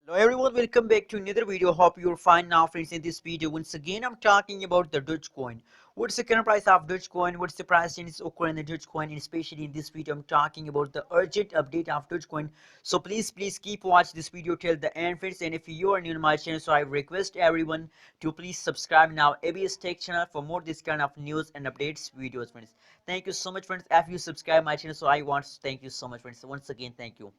Hello everyone, welcome back to another video. Hope you're fine now, friends. In this video, once again, I'm talking about the Dogecoin. What's the current price of Dogecoin? What's the price changes occurring in the Dogecoin? And especially in this video, I'm talking about the urgent update of Dogecoin. So please keep watch this video till the end, friends. And if you are new to my channel, so I request everyone to please subscribe now ABS Tech channel for more this kind of news and updates videos, friends. Thank you so much, friends. If you subscribe my channel, so I want to thank you so much, friends. Once again, thank you.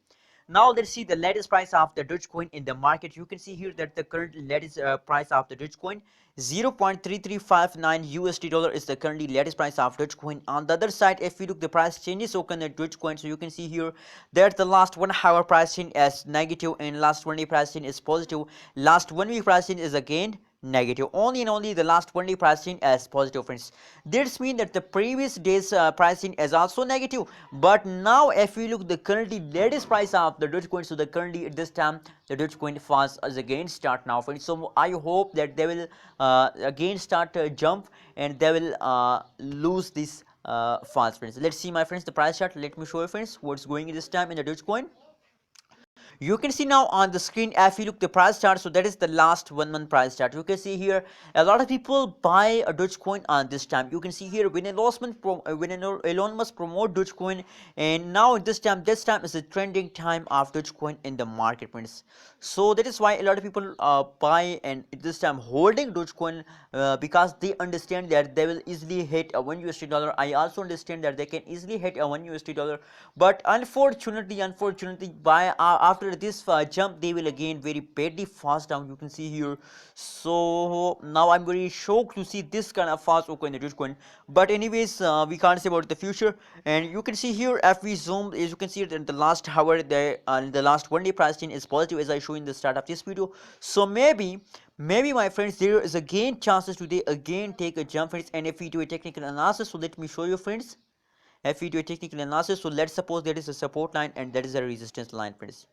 Now let's see the latest price of the Dogecoin in the market. You can see here that the current latest price of the Dogecoin 0.3359 USD dollar is the currently latest price of Dogecoin. On the other side, if we look the price changes occurring at Dogecoin, so you can see here that the last 1 hour price change is negative and last 1 day price change is positive. Last 1 week price change is again negative. Only and only the last 1 day pricing as positive, friends. This means that the previous day's pricing is also negative, but now if we look the currently latest price of the Dogecoin, so the currently at this time the Dogecoin fast is again start now, friends. So I hope that they will again start jump and they will lose this fast, friends. Let's see, my friends, the price chart. Let me show you, friends, what's going this time in the Dogecoin. You can see now on the screen, if you look the price chart, so that is the last 1 month price chart. You can see here a lot of people buy a Dogecoin on this time. You can see here when Elon Musk promote Dogecoin, and now this time is the trending time of Dogecoin in the market, friends. So that is why a lot of people buy and this time holding Dogecoin because they understand that they will easily hit a 1 USD dollar. I also understand that they can easily hit a 1 USD dollar, but unfortunately by after this jump they will again very badly fast down. You can see here. So now I'm very shocked to see this kind of fast occur in the Dogecoin, but anyways, we can't say about the future. And you can see here, if we zoom, as you can see that the last hour, the last 1 day price change is positive, as I show in the start of this video. So maybe my friends, there is again chances today again take a jump, friends. And if we do a technical analysis, so let me show you, friends. If we do a technical analysis, so let's suppose there is a support line and that is a resistance line, friends.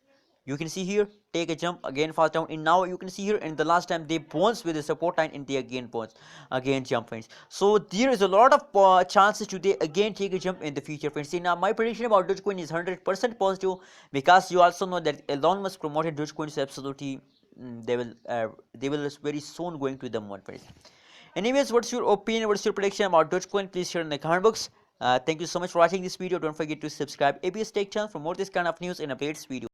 You can see here, take a jump again fast down, and now you can see here, and the last time they bounce with the support line and they again bounce, again jump, friends. So there is a lot of chances today again take a jump in the future, friends. See, now my prediction about Dogecoin is 100% positive, because you also know that Elon Musk promoted Dogecoin, so absolutely they will very soon going to the moon, friends. Anyways, what's your opinion, what's your prediction about Dogecoin? Please share in the comment box. Thank you so much for watching this video. Don't forget to subscribe ABS Tech channel for more this kind of news and updates video.